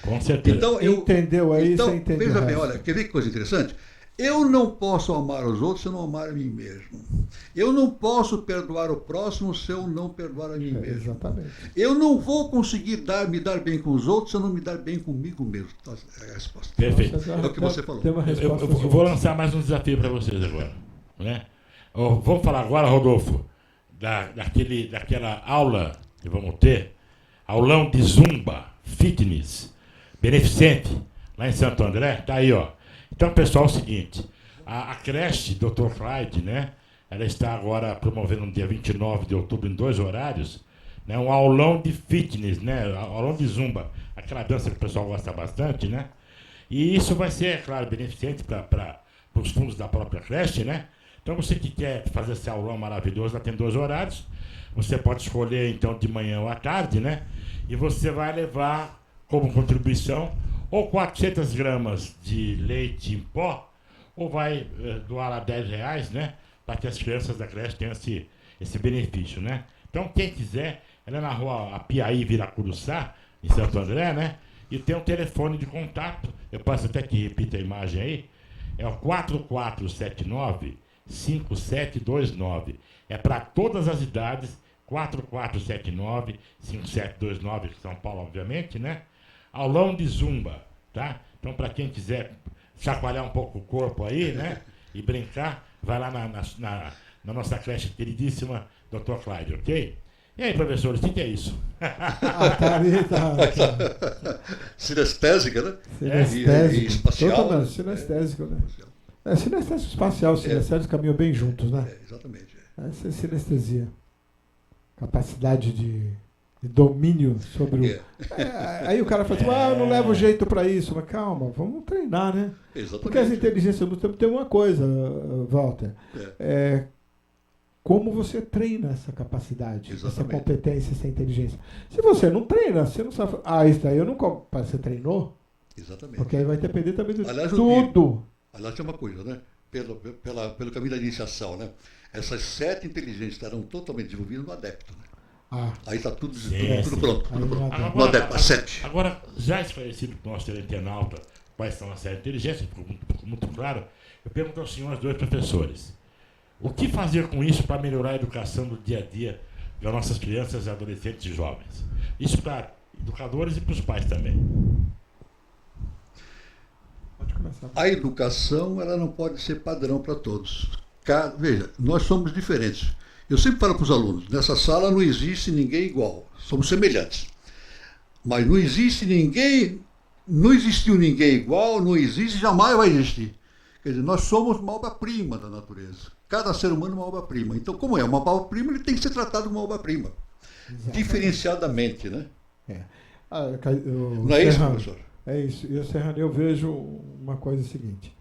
A: Com certeza.
B: Então, entendeu aí,
C: então,
B: você entendeu.
C: Veja bem, olha, quer ver que coisa interessante? Eu não posso amar os outros se eu não amar a mim mesmo. Eu não posso perdoar o próximo se eu não perdoar a mim mesmo.
B: Exatamente.
C: Eu não vou conseguir me dar bem com os outros se eu não me dar bem comigo mesmo. É a resposta.
A: Perfeito.
C: É o que você falou.
A: Eu vou lançar mais um desafio para vocês agora. Né? Vamos falar agora, Rodolfo, daquela aula que vamos ter, aulão de Zumba, fitness, beneficente, lá em Santo André. Tá aí, ó. Então, pessoal, é o seguinte, a creche Dr. Clyde, né, ela está agora promovendo no dia 29 de outubro, em 2 horários, né, um aulão de fitness, né, aulão de zumba, aquela dança que o pessoal gosta bastante, né, e isso vai ser, é claro, beneficente para os fundos da própria creche, né. Então, você que quer fazer esse aulão maravilhoso, ela tem 2 horários, você pode escolher, então, de manhã ou à tarde, né, e você vai levar como contribuição ou 400 gramas de leite em pó, ou vai doar lá R$10, né? Para que as crianças da creche tenham esse benefício, né? Então, quem quiser, ela é na rua Apiaí, Viracuruçá, em Santo André, né? E tem um telefone de contato, eu passo até que repita a imagem aí, é o 4479-5729. É para todas as idades, 4479-5729, São Paulo, obviamente, né? Aulão de Zumba, tá? Então, para quem quiser chacoalhar um pouco o corpo aí, né? E brincar, vai lá na nossa creche queridíssima Dr. Clyde, ok? E aí, professores, o que é isso?
B: Tá ali, tá.
C: Sinestésica, né?
B: Sinestésico.
C: E espacial.
B: Totalmente, sinestésico, né? Sinestésico espacial, sinestésico caminham bem juntos, né?
C: Exatamente.
B: Essa é sinestesia. Capacidade de domínio sobre o... aí o cara fala assim, eu não levo jeito para isso. Mas calma, vamos treinar, né?
C: Exatamente.
B: Porque as inteligências do tempo tem uma coisa, Walter. Como você treina essa capacidade, essa competência, essa inteligência. Se você não treina, você não sabe... isso aí eu não... Você treinou?
C: Exatamente.
B: Porque aí vai depender também de
C: aliás,
B: tudo.
C: Aliás, tem uma coisa, né? Pelo caminho da iniciação, né? Essas 7 inteligências estarão totalmente desenvolvidas no adepto, né? Aí está tudo pronto. No adepto, a 7.
A: Agora, já esclarecido para o nosso internauta quais são as 7 inteligências, ficou muito claro, eu pergunto aos senhores 2 professores, o que fazer com isso para melhorar a educação do dia a dia das nossas crianças, adolescentes e jovens? Isso para educadores e para os pais também.
B: Pode começar.
C: A educação, ela não pode ser padrão para todos. Veja, nós somos diferentes. Eu sempre falo para os alunos, nessa sala não existe ninguém igual, somos semelhantes. Mas não existe ninguém, não existiu ninguém igual, não existe, jamais vai existir. Quer dizer, nós somos uma obra-prima da natureza. Cada ser humano é uma obra-prima. Então, como é uma obra-prima, ele tem que ser tratado como uma obra-prima. Diferenciadamente, né?
B: Não
C: é isso, professor?
B: É isso. E, Serrano, eu vejo uma coisa seguinte.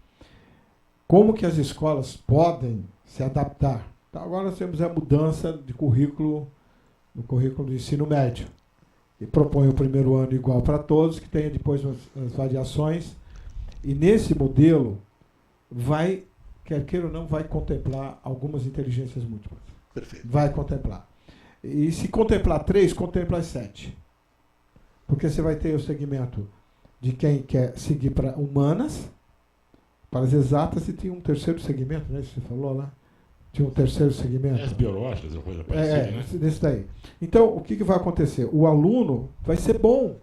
B: Como que as escolas podem se adaptar? Então, agora nós temos a mudança de currículo, no currículo do ensino médio, que propõe o primeiro ano igual para todos, que tenha depois as variações, E nesse modelo, quer queira ou não, vai contemplar algumas inteligências múltiplas.
C: Perfeito.
B: Vai contemplar. E se contemplar 3, contempla as 7. Porque você vai ter o segmento de quem quer seguir para humanas, para as exatas, e tem um terceiro segmento, né? Você falou lá? Tinha um terceiro segmento.
A: As biológicas, ou coisa parecida, né?
B: Desse daí. Então, o que vai acontecer? O aluno vai ser bom.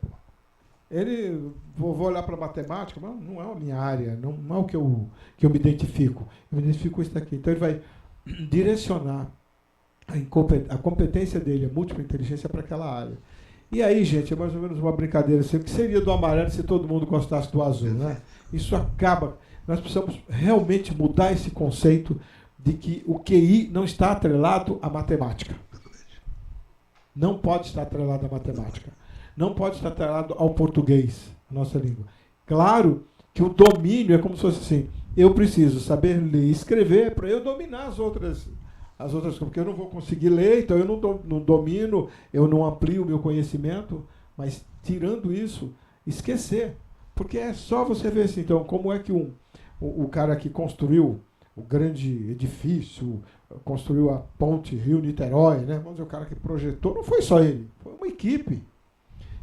B: Ele, vou olhar para a matemática, mas não é a minha área, não é o que eu me identifico. Eu me identifico com isso daqui. Então, ele vai direcionar a competência dele, a múltipla inteligência, para aquela área. E aí, gente, é mais ou menos uma brincadeira assim, o que seria do amarelo se todo mundo gostasse do azul, né? Isso acaba. Nós precisamos realmente mudar esse conceito de que o QI não está atrelado à matemática. Não pode estar atrelado à matemática. Não pode estar atrelado ao português, a nossa língua. Claro que o domínio é como se fosse assim, eu preciso saber ler e escrever para eu dominar as outras coisas, porque eu não vou conseguir ler, então eu não domino, eu não amplio o meu conhecimento, mas tirando isso, esquecer. Porque é só você ver assim, então, como é que o cara que construiu o grande edifício, construiu a ponte Rio-Niterói, né? Vamos dizer, o cara que projetou, não foi só ele, foi uma equipe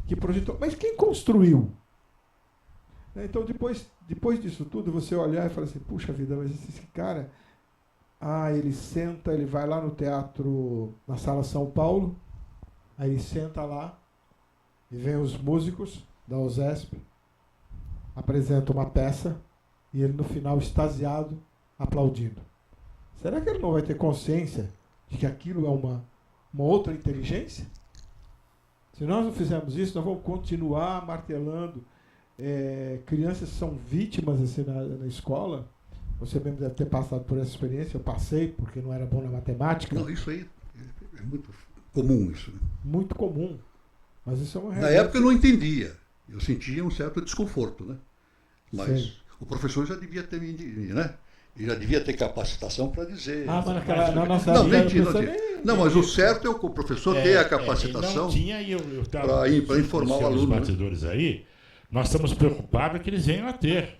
B: que projetou. Mas quem construiu? Então, depois disso tudo, você olhar e falar assim, puxa vida, mas esse cara... ele senta, ele vai lá no teatro, na Sala São Paulo, aí ele senta lá, e vem os músicos da USESP, apresentam uma peça, e ele no final, extasiado, aplaudindo. Será que ele não vai ter consciência de que aquilo é uma outra inteligência? Se nós não fizermos isso, nós vamos continuar martelando. Crianças são vítimas assim, na escola. Você mesmo deve ter passado por essa experiência. Eu passei, porque não era bom na matemática.
C: Não, isso aí é muito comum. Isso, né?
B: Muito comum. Mas isso é uma
C: realidade. Na época eu não entendia. Eu sentia um certo desconforto, né? Mas
B: Sim.
C: O professor já devia ter, né? Ele já devia ter capacitação para dizer.
B: Mas na nossa
C: não,
B: vida,
C: nem tinha. Não, mas o certo é o professor ter a capacitação
A: não tinha, e eu
C: para informar o aluno.
A: Os batidores aí, nós estamos preocupados que eles venham a ter.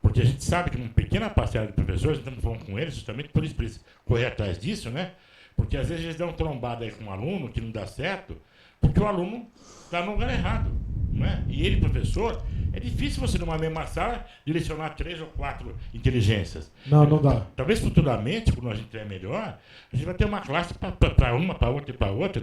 A: Porque a gente sabe que uma pequena parcela de professores, estamos falando com eles justamente por isso, correr atrás disso, né? Porque às vezes eles dão trombada aí com um aluno que não dá certo, porque o aluno está no lugar errado. Né? E ele, professor, é difícil você, numa mesma sala, direcionar 3 ou 4 inteligências.
B: Não dá.
A: Talvez futuramente, quando a gente tiver melhor, a gente vai ter uma classe para uma, para outra e para outra.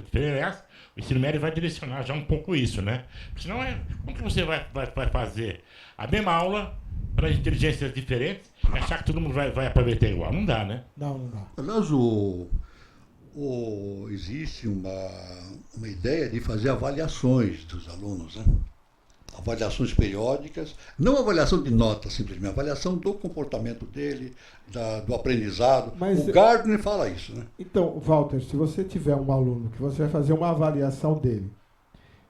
A: O ensino médio vai direcionar já um pouco isso, né? Senão, como que você vai fazer a mesma aula para inteligências diferentes e achar que todo mundo vai aproveitar igual? Não dá, né?
B: Não dá.
C: Aliás, existe uma ideia de fazer avaliações dos alunos, né? Avaliações periódicas, não avaliação de nota simplesmente, avaliação do comportamento dele, do aprendizado.
B: Mas,
C: o Gardner fala isso, né?
B: Então, Walter, se você tiver um aluno que você vai fazer uma avaliação dele,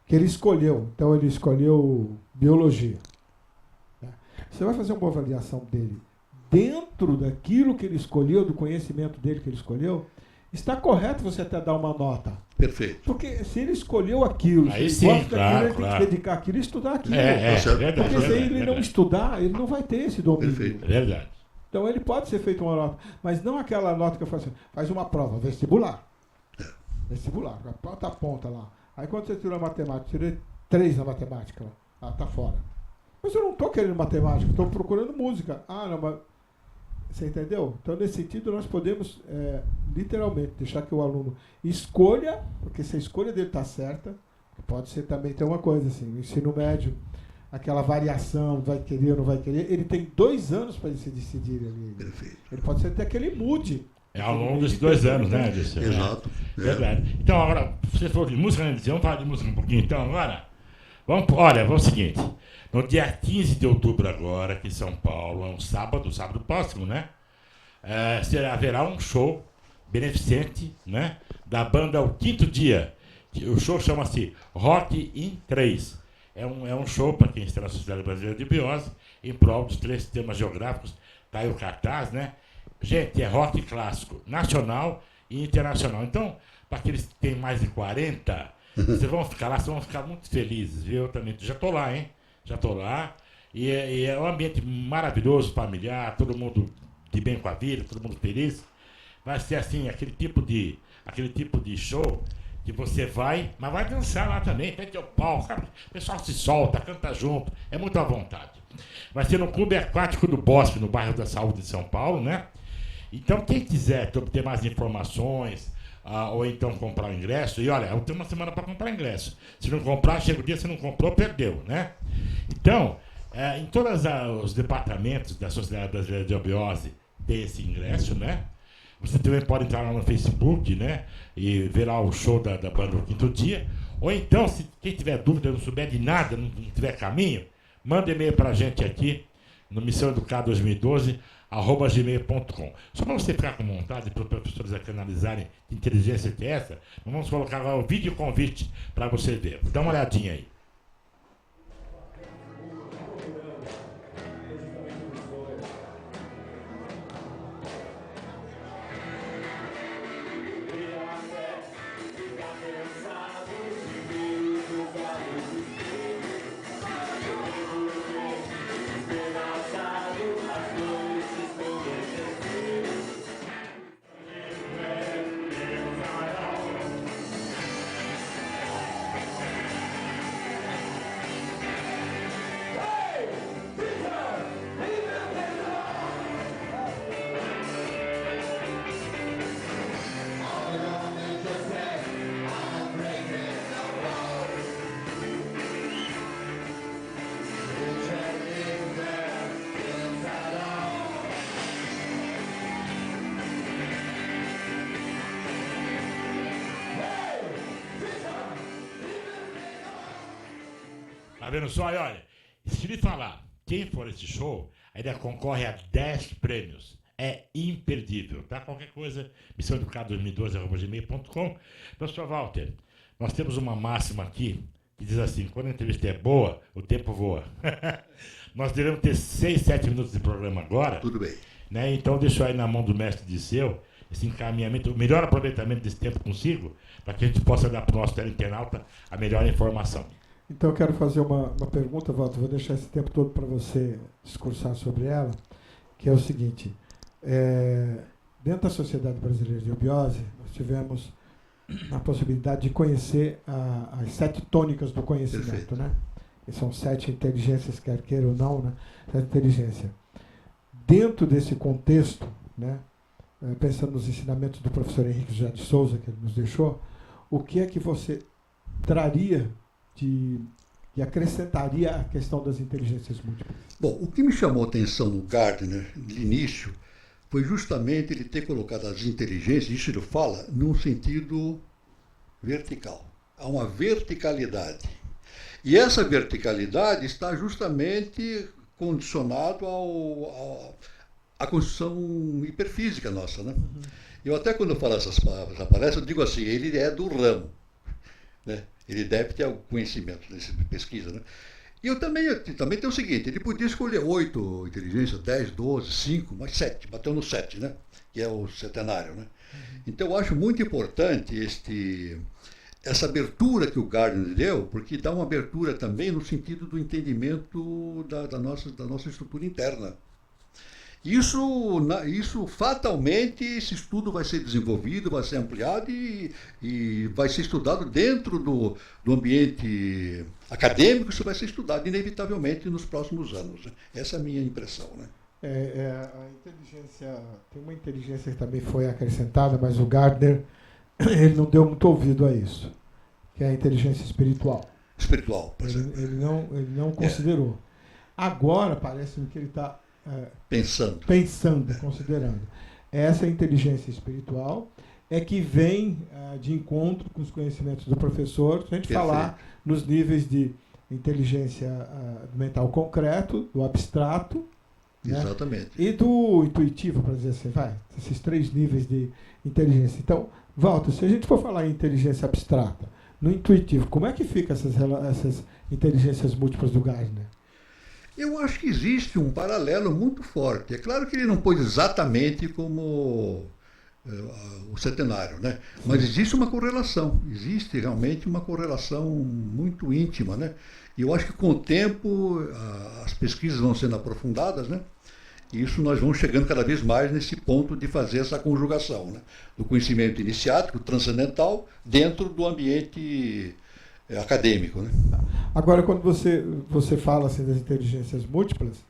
B: que ele escolheu, então ele escolheu biologia, né? Você vai fazer uma avaliação dele dentro daquilo que ele escolheu, do conhecimento dele que ele escolheu, está correto você até dar uma nota.
C: Perfeito.
B: Porque se ele escolheu aquilo,
A: aí
B: se ele
A: sim,
B: gosta daquilo, ele tem que dedicar aquilo e estudar aquilo.
A: Verdade,
B: porque se ele não estudar, ele não vai ter esse domínio.
C: Perfeito.
A: Verdade.
B: Então ele pode ser feito uma nota, mas não aquela nota que eu faço assim, faz uma prova, vestibular. Vestibular, ponta a ponta lá. Aí quando você tirou a matemática, tirei 3 na matemática lá. Tá fora. Mas eu não estou querendo matemática, estou procurando música. Não, mas... Você entendeu? Então, nesse sentido, nós podemos, literalmente, deixar que o aluno escolha, porque se a escolha dele está certa, pode ser também, tem uma coisa assim, no ensino médio, aquela variação, vai querer ou não vai querer, ele tem 2 anos para ele se decidir ali.
C: Perfeito.
B: Ele pode ser até que ele mude.
A: Ao longo desses 2 anos, né, Dirceu?
C: Exato.
A: Verdade. Então, agora, você falou de música, né, Dirceu? Vamos falar de música um pouquinho, então, agora? Vamos o seguinte. No dia 15 de outubro agora, aqui em São Paulo, é um sábado próximo, né? Haverá um show beneficente, né? Da banda O Quinto Dia. O show chama-se Rock in 3. É um show para quem está na Sociedade Brasileira de Biose, em prol dos 3 sistemas geográficos. Está aí o cartaz, né? Gente, é rock clássico, nacional e internacional. Então, para aqueles que têm mais de 40, vocês vão ficar lá, vocês vão ficar muito felizes, viu? Eu também já estou lá, hein? Já estou lá. E é um ambiente maravilhoso, familiar, todo mundo de bem com a vida, todo mundo feliz. Vai ser assim, aquele tipo de show que você vai, mas vai dançar lá também, tem teu pau, o pessoal se solta, canta junto, é muito à vontade. Vai ser no Clube Aquático do Bosque, no bairro da Saúde de São Paulo, né? Então, quem quiser obter mais informações, ou então comprar o ingresso, e olha, eu tenho uma semana para comprar ingresso. Se não comprar, chega o dia, se não comprou, perdeu, né? Então, em todos os departamentos da Sociedade Brasileira de Obiose tem esse ingresso, né? Você também pode entrar lá no Facebook, né? E ver lá o show da banda do Quinto Dia. Ou então, se quem tiver dúvida, não souber de nada, não tiver caminho, manda e-mail para a gente aqui no missãoeducar2012@gmail.com. Só para você ficar com vontade, para os professores aqui analisarem que inteligência que é essa, vamos colocar lá o vídeo convite para você ver. Dá uma olhadinha aí. Tá vendo só? E olha, se lhe falar, quem for esse show, ainda concorre a 10 prêmios. É imperdível, tá? Qualquer coisa, missãoeducar2012@gmail.com. Professor Walter, nós temos uma máxima aqui que diz assim, quando a entrevista é boa, o tempo voa. Nós devemos ter 6, 7 minutos de programa agora.
C: Tudo bem.
A: Né? Então deixo aí na mão do mestre Disseu esse encaminhamento, o melhor aproveitamento desse tempo consigo, para que a gente possa dar para o nosso teleinternauta a melhor informação.
B: Então, eu quero fazer uma pergunta, Walter, vou deixar esse tempo todo para você discursar sobre ela, que é o seguinte, dentro da Sociedade Brasileira de Obiose, nós tivemos a possibilidade de conhecer as 7 tônicas do conhecimento,
C: Perfeito.
B: né? Que são 7 inteligências, quer queira ou não, né? 7 inteligências. Dentro desse contexto, né? Pensando nos ensinamentos do professor Henrique José de Souza, que ele nos deixou, o que é que você traria e acrescentaria a questão das inteligências múltiplas?
C: Bom, o que me chamou a atenção no Gardner, de início, foi justamente ele ter colocado as inteligências, isso ele fala, num sentido vertical. Há uma verticalidade. E essa verticalidade está justamente condicionado à construção hiperfísica nossa, né? Uhum. Eu até quando eu falo essas palavras, eu digo assim, ele é do ramo, né? Ele deve ter algum conhecimento nessa pesquisa, né? E eu também tenho o seguinte, ele podia escolher 8 inteligências, 10, 12, 5, mas 7, bateu no 7, né? Que é o centenário, né? Então eu acho muito importante essa abertura que o Gardner deu, porque dá uma abertura também no sentido do entendimento da nossa estrutura interna. Isso fatalmente, esse estudo vai ser desenvolvido, vai ser ampliado e vai ser estudado dentro do ambiente acadêmico, isso vai ser estudado inevitavelmente nos próximos anos. Né? Essa é a minha impressão. Né?
B: A inteligência, tem uma inteligência que também foi acrescentada, mas o Gardner ele não deu muito ouvido a isso, que é a inteligência espiritual.
C: Espiritual, por exemplo.
B: Ele não considerou. Agora parece-me que ele está pensando, considerando. Essa inteligência espiritual é que vem de encontro com os conhecimentos do professor, se a gente falar nos níveis de inteligência mental concreto, do abstrato,
C: exatamente, né?
B: E do intuitivo, para dizer assim, esses 3 níveis de inteligência. Então, Walter, se a gente for falar em inteligência abstrata, no intuitivo, como é que ficam essas inteligências múltiplas do Gardner?
C: Eu acho que existe um paralelo muito forte. É claro que ele não pôs exatamente como o centenário, né? Mas existe uma correlação, existe realmente uma correlação muito íntima, né? E eu acho que com o tempo as pesquisas vão sendo aprofundadas, né? E isso nós vamos chegando cada vez mais nesse ponto de fazer essa conjugação, né? Do conhecimento iniciático, transcendental, dentro do ambiente acadêmico, né?
B: Agora, quando você fala assim, das inteligências múltiplas,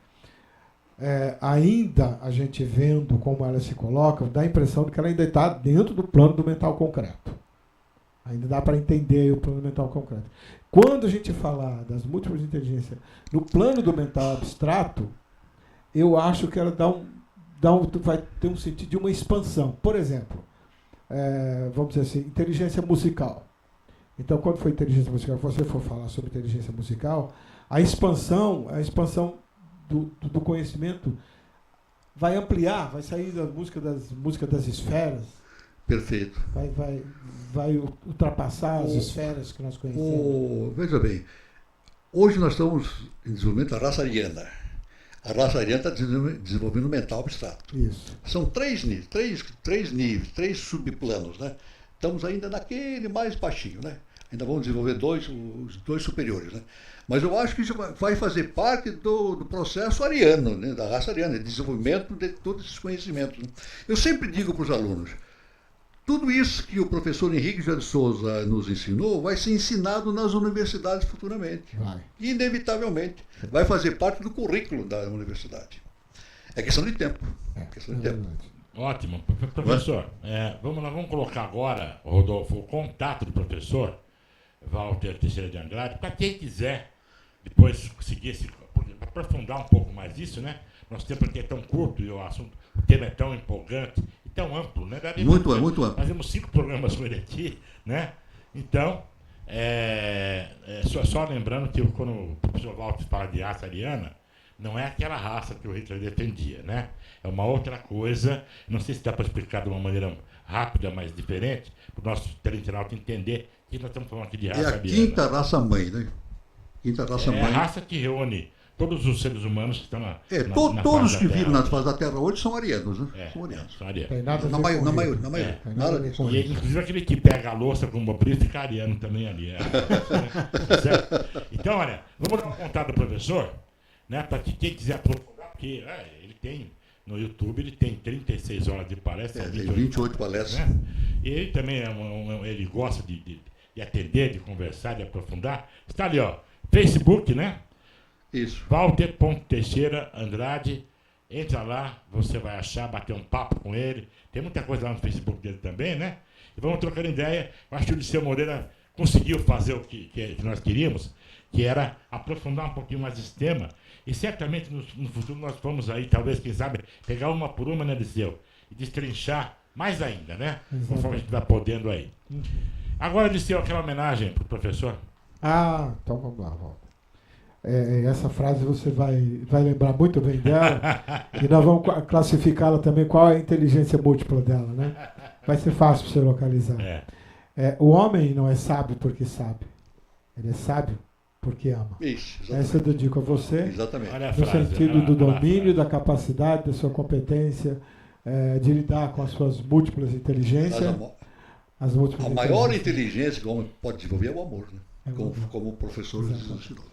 B: ainda a gente vendo como ela se coloca, dá a impressão de que ela ainda está dentro do plano do mental concreto. Ainda dá para entender o plano mental concreto. Quando a gente falar das múltiplas inteligências no plano do mental abstrato, eu acho que ela vai ter um sentido de uma expansão. Por exemplo, vamos dizer assim, inteligência musical. Então, quando for inteligência musical, se você for falar sobre inteligência musical, a expansão do conhecimento vai ampliar, vai sair da música das esferas.
C: Perfeito.
B: Vai ultrapassar as esferas que nós conhecemos.
C: Veja bem, hoje nós estamos em desenvolvimento da raça ariana. A raça ariana está desenvolvendo o mental abstrato.
B: Isso.
C: São três níveis, três subplanos, né? Estamos ainda naquele mais baixinho, né? Ainda vamos desenvolver os dois superiores, né? Mas eu acho que isso vai fazer parte do processo ariano, né? Da raça ariana, de desenvolvimento de todos esses conhecimentos, né? Eu sempre digo para os alunos, tudo isso que o professor Henrique José de Souza nos ensinou vai ser ensinado nas universidades futuramente.
B: Vai.
C: Inevitavelmente. Vai fazer parte do currículo da universidade. É questão de tempo.
A: Ótimo. Professor, vamos colocar agora, Rodolfo, o contato do professor Walter Teixeira de Andrade, para quem quiser depois conseguir aprofundar um pouco mais isso, né? Nosso tempo aqui é tão curto e o tema é tão empolgante e tão amplo, né?
C: Muito amplo.
A: Fazemos 5 programas com ele aqui, né? Então, só lembrando que quando o professor Walter fala de raça ariana, não é aquela raça que o Hitler defendia, né? É uma outra coisa, não sei se dá para explicar de uma maneira rápida, mas diferente, para o nosso internauta entender que nós estamos falando aqui de raça ariana.
C: É a quinta raça-mãe, né? Quinta raça-mãe.
A: É a raça que reúne todos os seres humanos que estão na
C: todos que vivem na face da Terra hoje são arianos, né?
A: São arianos.
B: Tem nada a ver
C: Na maioria. Nada disso.
A: E, inclusive aquele que pega a louça com o mobril fica ariano também ali. Certo? Então, olha, vamos dar um contato do professor, né, para que quem quiser aprofundar, porque ele tem, no YouTube, ele tem 36 horas de palestra.
C: Tem 28 palestras.
A: Né? E ele também ele gosta de atender, de conversar, de aprofundar. Está ali, ó, Facebook, né?
C: Isso.
A: Walter.Teixeira Andrade. Entra lá, você vai achar, bater um papo com ele. Tem muita coisa lá no Facebook dele também, né? E vamos trocando ideia. Eu acho que o Liceu Moreira conseguiu fazer o que nós queríamos, que era aprofundar um pouquinho mais esse tema. E certamente no futuro nós vamos aí, talvez, quem sabe, pegar uma por uma, né, Liceu? E destrinchar mais ainda, né? Conforme a gente vai podendo aí. Agora, Liceu, aquela homenagem para o professor.
B: Então vamos lá, Walter. Essa frase você vai lembrar muito bem dela. E nós vamos classificá-la também, qual é a inteligência múltipla dela, né? Vai ser fácil para você localizar. O homem não é sábio porque sabe. Ele é sábio porque ama.
C: Isso,
B: essa eu dedico a você.
C: Exatamente.
B: No sentido do domínio, da capacidade, da sua competência, de lidar com as suas múltiplas inteligências.
C: A maior inteligência que o homem pode desenvolver é o amor, né? Como o professor nos ensinou.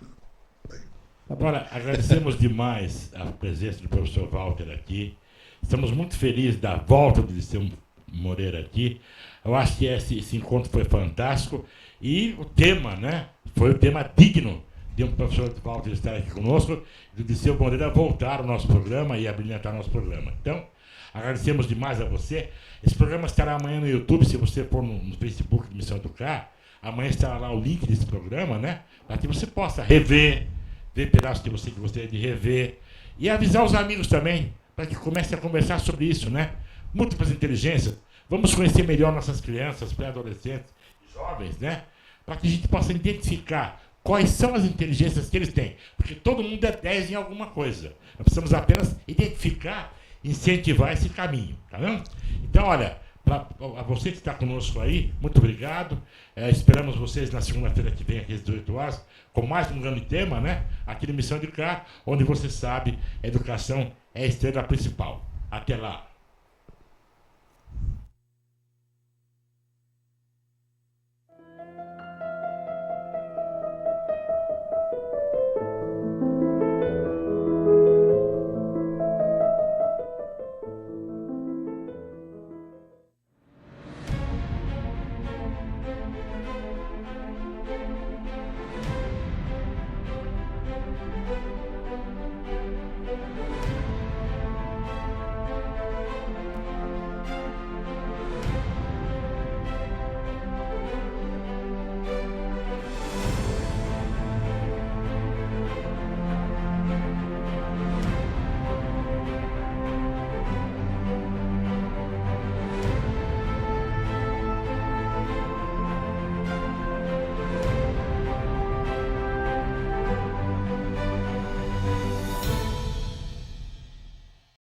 A: Agora, agradecemos demais a presença do professor Walter aqui. Estamos muito felizes da volta do Liceu Moreira aqui. Eu acho que esse encontro foi fantástico. E o tema, né? Foi o tema digno de um professor Walter estar aqui conosco, do Liceu Moreira voltar ao nosso programa e abrilhantar o nosso programa. Então, agradecemos demais a você. Esse programa estará amanhã no YouTube, se você for no Facebook de Missão Educar. Amanhã estará lá o link desse programa, né? Para que você possa rever, ver pedaços que você gostaria de rever. E avisar os amigos também, para que comecem a conversar sobre isso, né? Múltiplas inteligências. Vamos conhecer melhor nossas crianças, pré-adolescentes e jovens, né? Para que a gente possa identificar quais são as inteligências que eles têm. Porque todo mundo é 10 em alguma coisa. Nós precisamos apenas identificar, incentivar esse caminho, tá vendo? Então, olha, a você que está conosco aí, muito obrigado. Esperamos vocês na segunda-feira que vem, aqui às 18 horas, com mais um grande tema, né? Aqui no Missão Educar, onde você sabe, a educação é a estrela principal. Até lá.